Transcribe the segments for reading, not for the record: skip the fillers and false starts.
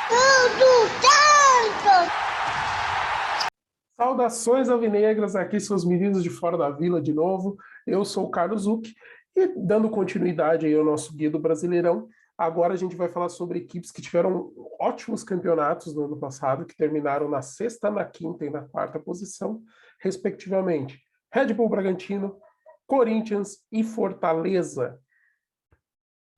Tudo tanto! Saudações alvinegras, aqui são os meninos de Fora da Vila de novo. Eu sou o Carlos Zucchi e dando continuidade aí ao nosso guia do Brasileirão, agora a gente vai falar sobre equipes que tiveram ótimos campeonatos no ano passado, que terminaram na sexta, na quinta e na quarta posição, respectivamente. Red Bull Bragantino, Corinthians e Fortaleza.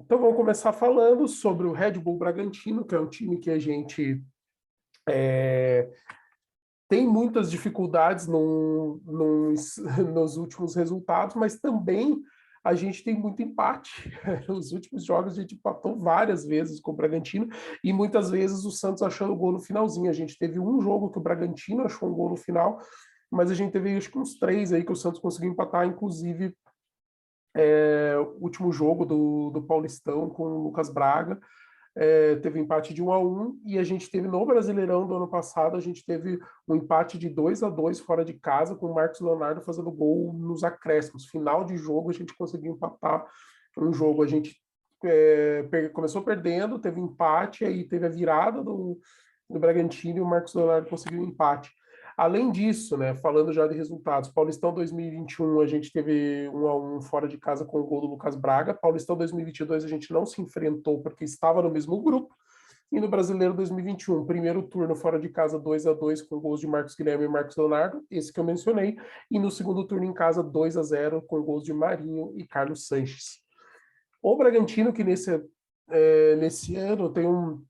Então vamos começar falando sobre o Red Bull Bragantino, que é um time que a gente tem muitas dificuldades nos últimos resultados, mas também a gente tem muito empate. Os últimos jogos a gente empatou várias vezes com o Bragantino e muitas vezes o Santos achando gol no finalzinho. A gente teve um jogo que o Bragantino achou um gol no final, mas a gente teve acho que uns três aí que o Santos conseguiu empatar, inclusive o último jogo do Paulistão com o Lucas Braga. Teve empate de 1-1 e a gente teve no Brasileirão do ano passado, a gente teve um empate de 2-2 fora de casa, com o Marcos Leonardo fazendo gol nos acréscimos. Final de jogo, a gente conseguiu empatar um jogo. A gente começou perdendo, teve empate, aí teve a virada do Bragantino e o Marcos Leonardo conseguiu um empate. Além disso, né, falando já de resultados, Paulistão 2021 a gente teve 1-1 fora de casa com o gol do Lucas Braga. Paulistão 2022 a gente não se enfrentou porque estava no mesmo grupo. E no Brasileiro 2021, primeiro turno fora de casa 2-2 com gols de Marcos Guilherme e Marcos Leonardo, esse que eu mencionei. E no segundo turno em casa 2-0 com gols de Marinho e Carlos Sanches. O Bragantino, que nesse ano tem um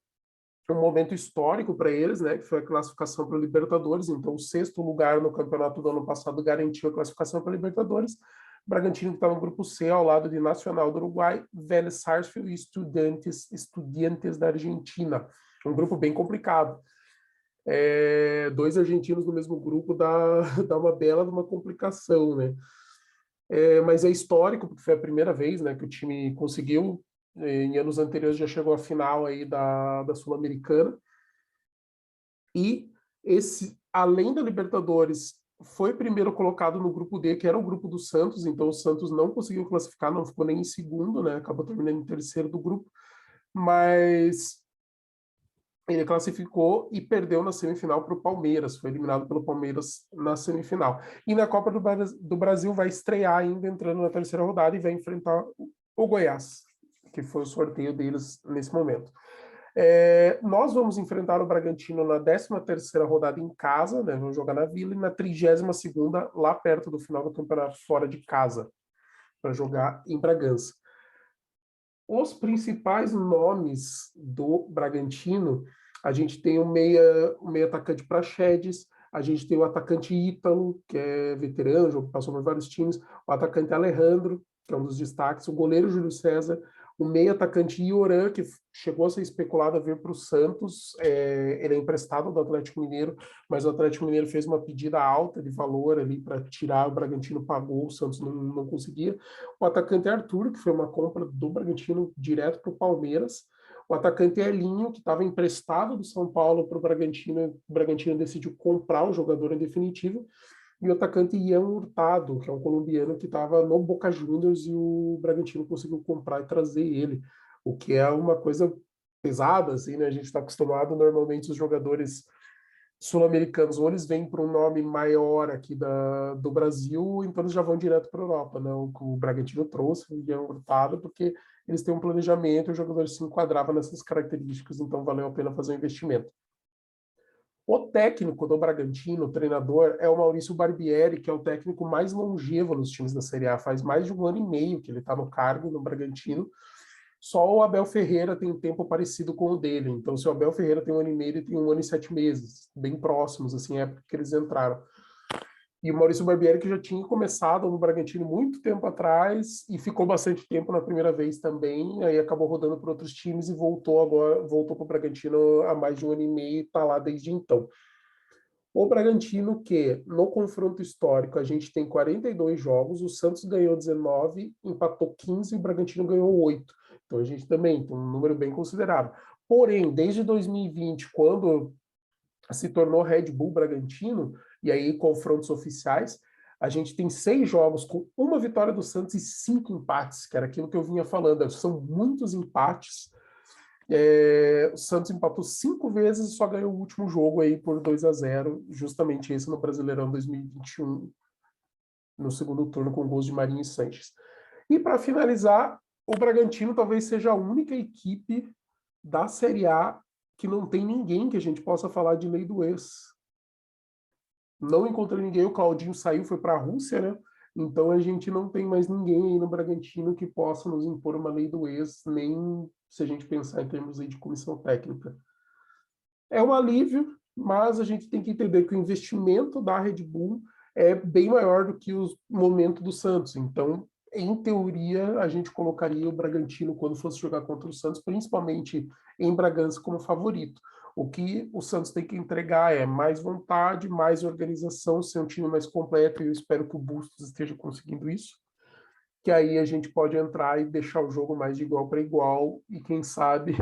momento histórico para eles, né, que foi a classificação para a Libertadores. Então, o sexto lugar no campeonato do ano passado garantiu a classificação para a Libertadores. Bragantino que está no grupo C, ao lado de Nacional do Uruguai, Vélez Sarsfield e Estudiantes da Argentina. Um grupo bem complicado. Dois argentinos no mesmo grupo dá uma bela de uma complicação, né? Mas é histórico, porque foi a primeira vez, né, que o time conseguiu. Em anos anteriores já chegou à final aí da Sul-Americana. E além da Libertadores, foi primeiro colocado no grupo D, que era o grupo do Santos, então o Santos não conseguiu classificar, não ficou nem em segundo, né? Acabou terminando em terceiro do grupo, mas ele classificou e perdeu na semifinal para o Palmeiras, foi eliminado pelo Palmeiras na semifinal. E na Copa do Brasil vai estrear ainda entrando na terceira rodada e vai enfrentar o Goiás, que foi o sorteio deles nesse momento. Nós vamos enfrentar o Bragantino na 13ª rodada em casa, né? Vamos jogar na Vila, e na 32ª, lá perto do final do campeonato, fora de casa, para jogar em Bragança. Os principais nomes do Bragantino, a gente tem o meia atacante Praxedes, a gente tem o atacante Ítalo, que é veterano, passou por vários times, o atacante Alejandro, que é um dos destaques, o goleiro Júlio César, o meio atacante Ioran, que chegou a ser especulado a vir para o Santos, ele é emprestado do Atlético Mineiro, mas o Atlético Mineiro fez uma pedida alta de valor ali para tirar, o Bragantino pagou, o Santos não conseguia. O atacante Arthur, que foi uma compra do Bragantino direto para o Palmeiras. O atacante Elinho, que estava emprestado do São Paulo para o Bragantino decidiu comprar o jogador em definitivo. E o atacante Ian Hurtado, que é um colombiano que estava no Boca Juniors e o Bragantino conseguiu comprar e trazer ele, o que é uma coisa pesada, assim, né? A gente está acostumado, normalmente, os jogadores sul-americanos, ou eles vêm para um nome maior aqui do Brasil, então eles já vão direto para a Europa, né? O Bragantino trouxe, o Ian Hurtado, porque eles têm um planejamento e o jogador se enquadrava nessas características, então valeu a pena fazer o investimento. O técnico do Bragantino, o treinador, é o Maurício Barbieri, que é o técnico mais longevo nos times da Série A. Faz mais de 1 ano e meio que ele está no cargo no Bragantino. Só o Abel Ferreira tem um tempo parecido com o dele. Então, se o Abel Ferreira tem 1 ano e meio, ele tem 1 ano e 7 meses, bem próximos, assim, a época que eles entraram. E o Maurício Barbieri, que já tinha começado no Bragantino muito tempo atrás e ficou bastante tempo na primeira vez também, aí acabou rodando por outros times e voltou para o Bragantino há mais de 1 ano e meio e está lá desde então. O Bragantino, que no confronto histórico a gente tem 42 jogos, o Santos ganhou 19, empatou 15 e o Bragantino ganhou 8. Então a gente também tem um número bem considerável. Porém, desde 2020, quando se tornou Red Bull Bragantino, e aí confrontos oficiais, a gente tem 6 jogos com uma vitória do Santos e 5 empates, que era aquilo que eu vinha falando. São muitos empates O Santos empatou 5 vezes e só ganhou o último jogo aí por 2-0, justamente esse no Brasileirão 2021, no segundo turno, com gols de Marinho e Sanches. E para finalizar, o Bragantino talvez seja a única equipe da Série A que não tem ninguém que a gente possa falar de lei do ex. Não encontrei ninguém, o Claudinho saiu, foi para a Rússia, né? Então a gente não tem mais ninguém aí no Bragantino que possa nos impor uma lei do ex, nem se a gente pensar em termos aí de comissão técnica. É um alívio, mas a gente tem que entender que o investimento da Red Bull é bem maior do que o momento do Santos. Então, em teoria, a gente colocaria o Bragantino, quando fosse jogar contra o Santos, principalmente em Bragança, como favorito. O que o Santos tem que entregar é mais vontade, mais organização, ser um time mais completo, e eu espero que o Bustos esteja conseguindo isso, que aí a gente pode entrar e deixar o jogo mais de igual para igual, e quem sabe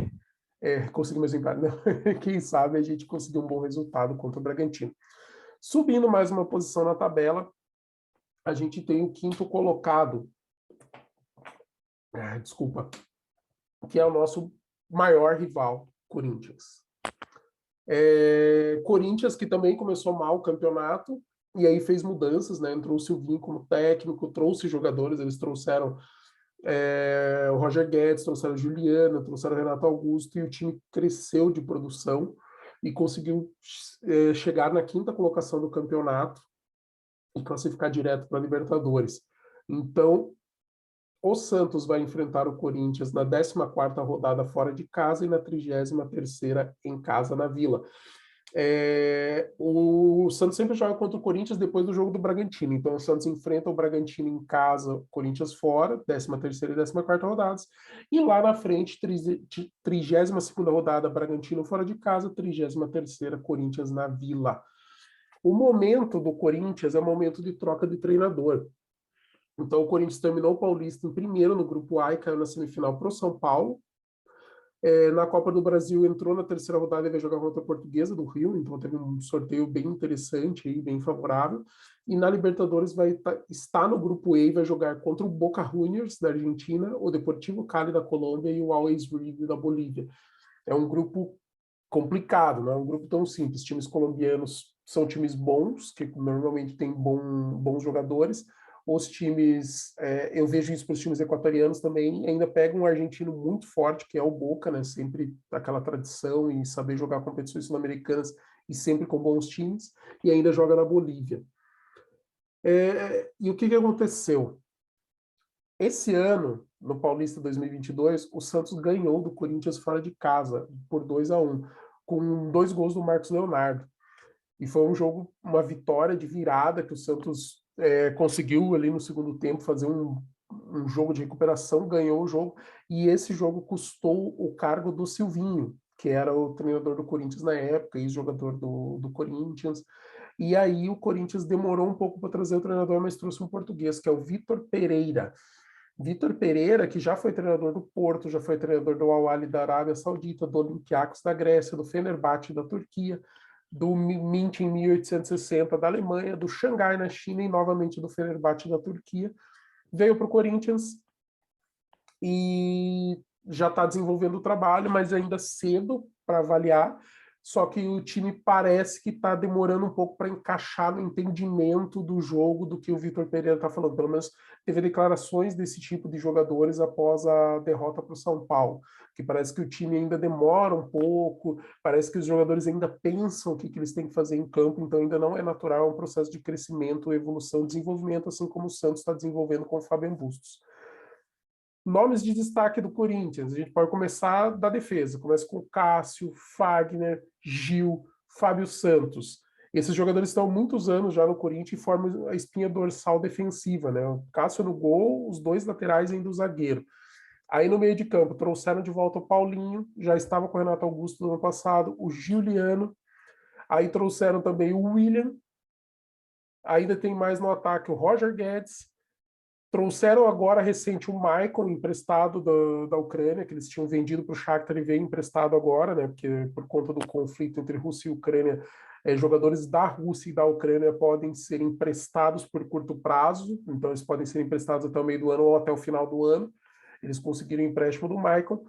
conseguir mais um empate, né? Quem sabe a gente conseguir um bom resultado contra o Bragantino. Subindo mais uma posição na tabela, a gente tem o quinto colocado, desculpa, que é o nosso maior rival, Corinthians. Corinthians, que também começou mal o campeonato, e aí fez mudanças, né? Entrou o Silvinho como técnico, trouxe jogadores, eles trouxeram o Roger Guedes, trouxeram a Juliana, trouxeram o Renato Augusto, e o time cresceu de produção e conseguiu chegar na quinta colocação do campeonato e classificar direto para a Libertadores. Então, o Santos vai enfrentar o Corinthians na 14ª rodada fora de casa e na 33ª em casa na Vila. O Santos sempre joga contra o Corinthians depois do jogo do Bragantino. Então, o Santos enfrenta o Bragantino em casa, Corinthians fora, 13ª e 14ª rodadas. E lá na frente, 32ª rodada, Bragantino fora de casa, 33ª, Corinthians na Vila. O momento do Corinthians é o momento de troca de treinador. Então, o Corinthians terminou o Paulista em primeiro no grupo A e caiu na semifinal para o São Paulo. Na Copa do Brasil entrou na terceira rodada e vai jogar contra a Portuguesa do Rio, então teve um sorteio bem interessante e bem favorável. E na Libertadores vai estar no grupo E e vai jogar contra o Boca Juniors da Argentina, o Deportivo Cali da Colômbia e o Always Ready da Bolívia. É um grupo complicado, não é um grupo tão simples. Times colombianos são times bons, que normalmente têm bons jogadores. Os times, eu vejo isso para os times equatorianos também, ainda pega um argentino muito forte, que é o Boca, né? Sempre aquela tradição e saber jogar competições sul-americanas e sempre com bons times, e ainda joga na Bolívia. E o que aconteceu? Esse ano, no Paulista 2022, o Santos ganhou do Corinthians fora de casa, por 2-1, com 2 gols do Marcos Leonardo. E foi um jogo, uma vitória de virada que o Santos conseguiu ali no segundo tempo fazer um jogo de recuperação, ganhou o jogo, e esse jogo custou o cargo do Silvinho, que era o treinador do Corinthians na época, ex-jogador do Corinthians. E aí o Corinthians demorou um pouco para trazer o treinador, mas trouxe um português, que é o Vitor Pereira. Vitor Pereira, que já foi treinador do Porto, já foi treinador do Al-Ahly da Arábia Saudita, do Olympiacos da Grécia, do Fenerbahçe da Turquia, do Mint em 1860 da Alemanha, do Xangai na China e novamente do Fenerbahçe da Turquia. Veio para o Corinthians e já está desenvolvendo o trabalho, mas ainda cedo para avaliar. Só que o time parece que está demorando um pouco para encaixar no entendimento do jogo do que o Vitor Pereira está falando. Pelo menos teve declarações desse tipo de jogadores após a derrota para o São Paulo, que parece que o time ainda demora um pouco, parece que os jogadores ainda pensam o que eles têm que fazer em campo, então ainda não é natural, é um processo de crescimento, evolução, desenvolvimento, assim como o Santos está desenvolvendo com o Fábio Bustos. Nomes de destaque do Corinthians, a gente pode começar da defesa, começa com Cássio, Fagner, Gil, Fábio Santos. Esses jogadores estão há muitos anos já no Corinthians e formam a espinha dorsal defensiva, né? O Cássio no gol, os 2 laterais ainda o zagueiro. Aí no meio de campo trouxeram de volta o Paulinho, já estava com o Renato Augusto no ano passado, o Giuliano, aí trouxeram também o William, ainda tem mais no ataque o Roger Guedes. Trouxeram agora recente o Maicon, emprestado da Ucrânia, que eles tinham vendido para o Shakhtar e veio emprestado agora, né? Porque por conta do conflito entre Rússia e Ucrânia, jogadores da Rússia e da Ucrânia podem ser emprestados por curto prazo, então eles podem ser emprestados até o meio do ano ou até o final do ano. Eles conseguiram o empréstimo do Maicon.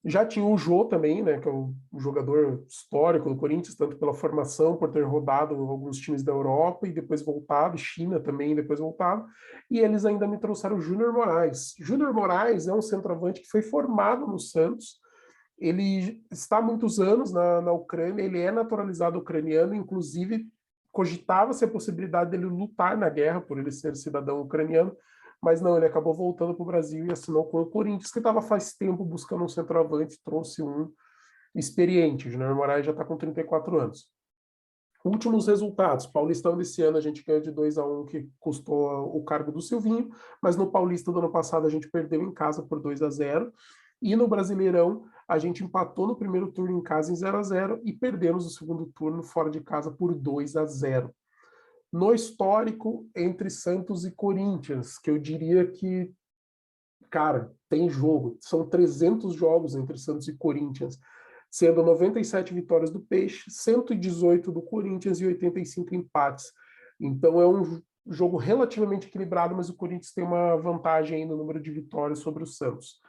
Já tinha o Jô também, né, que é um jogador histórico do Corinthians, tanto pela formação, por ter rodado alguns times da Europa e depois voltado, China também, depois voltado. E eles ainda me trouxeram o Júnior Moraes. Júnior Moraes é um centroavante que foi formado no Santos. Ele está há muitos anos na Ucrânia, ele é naturalizado ucraniano, inclusive cogitava-se a possibilidade dele lutar na guerra por ele ser cidadão ucraniano, mas não, ele acabou voltando para o Brasil e assinou com o Corinthians, que estava faz tempo buscando um centroavante, trouxe um experiente. O Júnior Moraes já está com 34 anos. Últimos resultados. Paulistão desse ano a gente ganhou de 2-1, que custou o cargo do Silvinho, mas no Paulista do ano passado a gente perdeu em casa por 2-0. E no Brasileirão a gente empatou no primeiro turno em casa em 0-0 e perdemos o segundo turno fora de casa por 2-0. No histórico entre Santos e Corinthians, que eu diria que, cara, tem jogo. São 300 jogos entre Santos e Corinthians, sendo 97 vitórias do Peixe, 118 do Corinthians e 85 empates. Então é um jogo relativamente equilibrado, mas o Corinthians tem uma vantagem aí no número de vitórias sobre o Santos.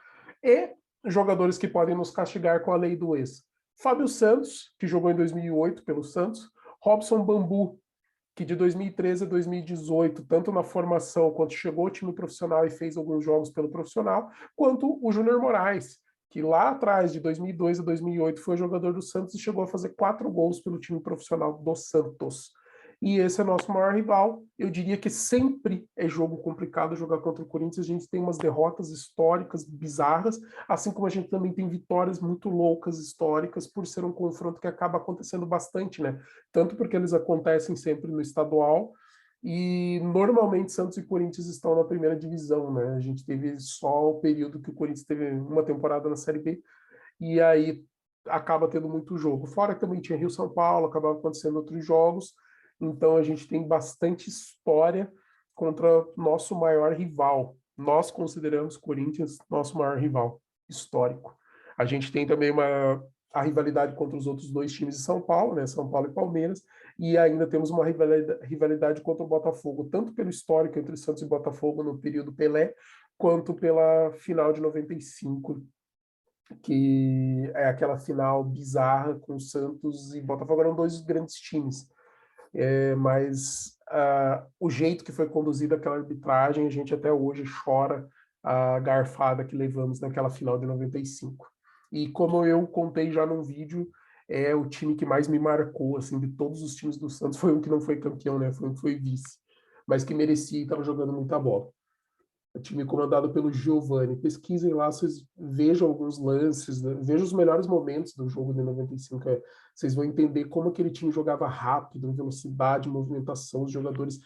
E jogadores que podem nos castigar com a lei do ex. Fábio Santos, que jogou em 2008 pelo Santos, Robson Bambu, que de 2013 a 2018, tanto na formação, quanto chegou ao time profissional e fez alguns jogos pelo profissional, quanto o Júnior Moraes, que lá atrás, de 2002 a 2008, foi jogador do Santos e chegou a fazer 4 gols pelo time profissional do Santos. E esse é nosso maior rival. Eu diria que sempre é jogo complicado jogar contra o Corinthians. A gente tem umas derrotas históricas bizarras, assim como a gente também tem vitórias muito loucas históricas, por ser um confronto que acaba acontecendo bastante, né? Tanto porque eles acontecem sempre no estadual, e normalmente Santos e Corinthians estão na primeira divisão, né? A gente teve só o período que o Corinthians teve uma temporada na Série B, e aí acaba tendo muito jogo. Fora que também tinha Rio-São Paulo, acabava acontecendo outros jogos, então a gente tem bastante história contra nosso maior rival. Nós consideramos Corinthians nosso maior rival histórico. A gente tem também a rivalidade contra os outros dois times de São Paulo, né? São Paulo e Palmeiras, e ainda temos uma rivalidade contra o Botafogo, tanto pelo histórico entre Santos e Botafogo no período Pelé, quanto pela final de 95, que é aquela final bizarra com Santos e Botafogo. Eram dois grandes times, mas o jeito que foi conduzida aquela arbitragem, a gente até hoje chora a garfada que levamos naquela final de 95. E como eu contei já num vídeo, é o time que mais me marcou, assim, de todos os times do Santos, foi um que não foi campeão, né? Foi um que foi vice, mas que merecia e estava jogando muita bola. O time comandado pelo Giovani. Pesquisem lá, vocês vejam alguns lances, né? Vejam os melhores momentos do jogo de 95. Vocês vão entender como aquele time jogava rápido, velocidade, movimentação, os jogadores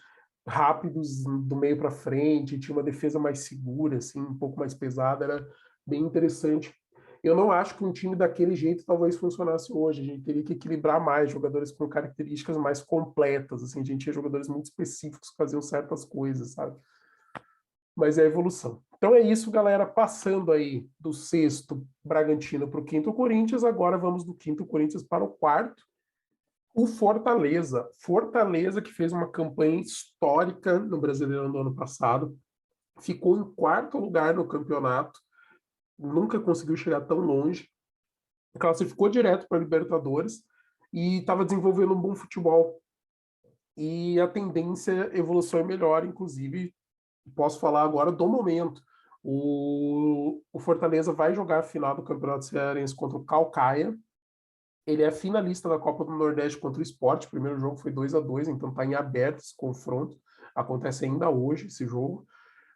rápidos do meio para frente, tinha uma defesa mais segura, assim, um pouco mais pesada, era bem interessante. Eu não acho que um time daquele jeito talvez funcionasse hoje. A gente teria que equilibrar mais jogadores com características mais completas. Assim, a gente tinha jogadores muito específicos que faziam certas coisas, sabe? Mas é a evolução. Então é isso, galera. Passando aí do sexto Bragantino para o quinto Corinthians, agora vamos do quinto Corinthians para o quarto. O Fortaleza. Fortaleza, que fez uma campanha histórica no Brasileirão do ano passado, ficou em quarto lugar no campeonato, nunca conseguiu chegar tão longe, classificou direto para a Libertadores e estava desenvolvendo um bom futebol. E a tendência, evolução é melhor, inclusive posso falar agora do momento. O Fortaleza vai jogar a final do Campeonato Cearense contra o Caucaia. Ele é finalista da Copa do Nordeste contra o Sport. O primeiro jogo foi 2-2, então está em aberto esse confronto. Acontece ainda hoje esse jogo.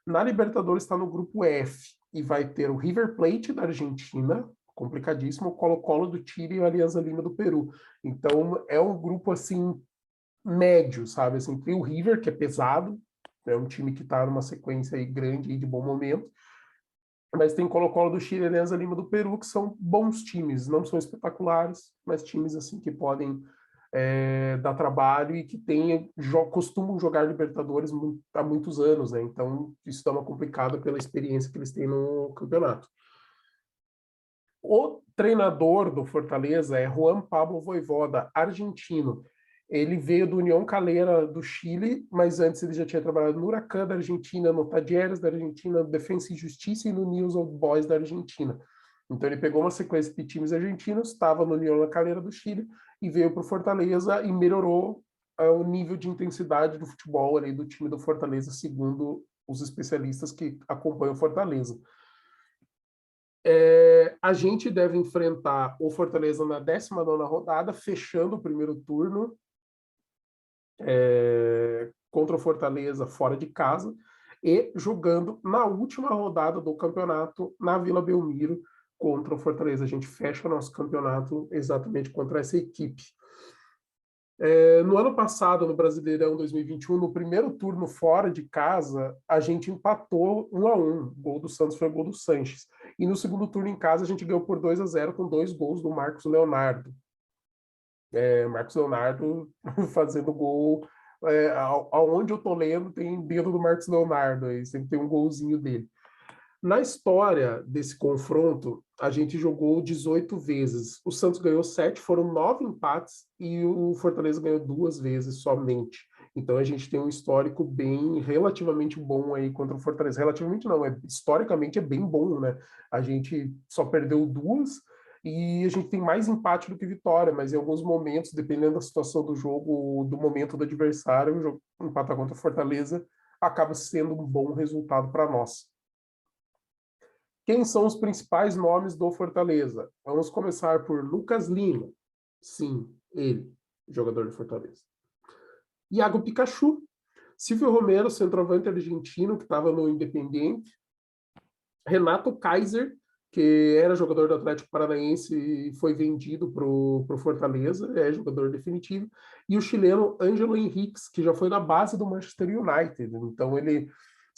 Na Libertadores está no grupo F e vai ter o River Plate da Argentina, complicadíssimo, o Colo-Colo do Chile e o Alianza Lima do Peru. Então é um grupo assim médio, sabe? Assim, tem o River, que é pesado, é um time que está numa sequência aí grande aí de bom momento, mas tem Colo-Colo do Chile e Alianza Lima do Peru, que são bons times, não são espetaculares, mas times assim que podem dar trabalho e que costumam jogar Libertadores há muitos anos, né? Então isso dá uma complicada pela experiência que eles têm no campeonato. O treinador do Fortaleza é Juan Pablo Vojvoda, argentino. Ele veio do União Calera do Chile, mas antes ele já tinha trabalhado no Huracan da Argentina, no Talleres da Argentina, no Defensa e Justiça e no News Old Boys da Argentina. Então ele pegou uma sequência de times argentinos, estava no União La Calera do Chile e veio para o Fortaleza e melhorou o nível de intensidade do futebol ali do time do Fortaleza, segundo os especialistas que acompanham o Fortaleza. A gente deve enfrentar o Fortaleza na 19ª rodada, fechando o primeiro turno contra o Fortaleza fora de casa e jogando na última rodada do campeonato na Vila Belmiro contra o Fortaleza. A gente fecha o nosso campeonato exatamente contra essa equipe. No ano passado, no Brasileirão 2021, no primeiro turno fora de casa, a gente empatou 1-1. O gol do Santos foi o gol do Sanches. E no segundo turno em casa, a gente ganhou por 2-0 com 2 gols do Marcos Leonardo. Marcos Leonardo fazendo gol. Aonde eu tô lendo, tem dedo do Marcos Leonardo aí, sempre tem um golzinho dele. Na história desse confronto, a gente jogou 18 vezes. O Santos ganhou 7, foram 9 empates e o Fortaleza ganhou 2 vezes somente. Então a gente tem um histórico bem relativamente bom aí contra o Fortaleza. Relativamente não, historicamente é bem bom, né? A gente só perdeu 2 e a gente tem mais empate do que vitória, mas em alguns momentos, dependendo da situação do jogo, do momento do adversário, empatar contra o Fortaleza acaba sendo um bom resultado para nós. Quem são os principais nomes do Fortaleza? Vamos começar por Lucas Lima. Sim, ele, jogador do Fortaleza. Iago Pikachu. Silvio Romero, centroavante argentino, que estava no Independiente. Renato Kaiser, que era jogador do Atlético Paranaense e foi vendido para o Fortaleza, é jogador definitivo. E o chileno Ângelo Henriques, que já foi na base do Manchester United. Então ele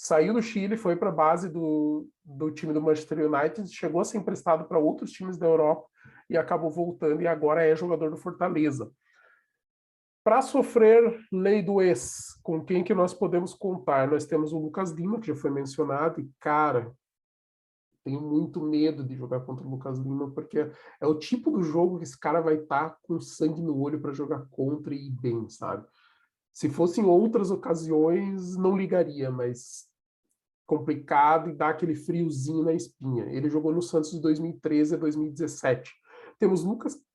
saiu do Chile, foi para a base do time do Manchester United, chegou a ser emprestado para outros times da Europa e acabou voltando e agora é jogador do Fortaleza. Para sofrer lei do ex, com quem que nós podemos contar? Nós temos o Lucas Lima, que já foi mencionado, e cara, tenho muito medo de jogar contra o Lucas Lima, porque é o tipo do jogo que esse cara vai estar com sangue no olho para jogar contra e ir bem, sabe? Se fossem outras ocasiões, não ligaria, mas complicado e dá aquele friozinho na espinha. Ele jogou no Santos de 2013 a 2017. Temos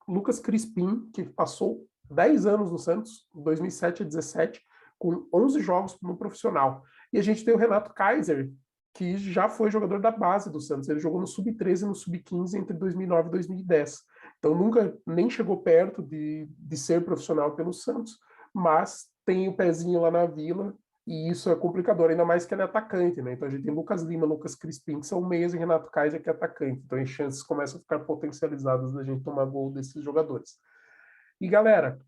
Lucas Crispim, que passou 10 anos no Santos, 2007 a 2017, com 11 jogos no profissional. E a gente tem o Renato Kaiser, que já foi jogador da base do Santos. Ele jogou no Sub-13 e no Sub-15 entre 2009 e 2010. Então nunca nem chegou perto de ser profissional pelo Santos, mas tem o pezinho lá na Vila e isso é complicador, ainda mais que ele é atacante, né? Então a gente tem Lucas Lima, Lucas Crispim, que são meias, e Renato Kaiser, que é atacante. Então as chances começam a ficar potencializadas da gente tomar gol desses jogadores. E galera,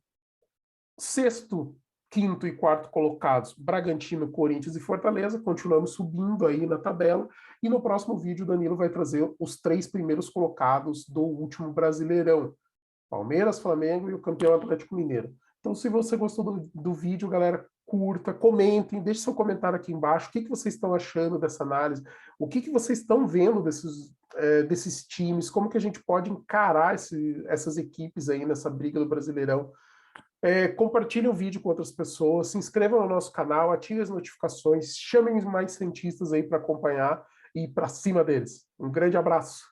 sexto, quinto e quarto colocados, Bragantino, Corinthians e Fortaleza, continuamos subindo aí na tabela, e no próximo vídeo o Danilo vai trazer os 3 primeiros colocados do último Brasileirão, Palmeiras, Flamengo e o campeão Atlético Mineiro. Então, se você gostou do vídeo, galera, curta, comentem, deixe seu comentário aqui embaixo, o que vocês estão achando dessa análise, o que vocês estão vendo desses times, como que a gente pode encarar essas equipes aí nessa briga do Brasileirão. Compartilhem o vídeo com outras pessoas, se inscrevam no nosso canal, ativem as notificações, chamem mais cientistas aí para acompanhar e para cima deles. Um grande abraço.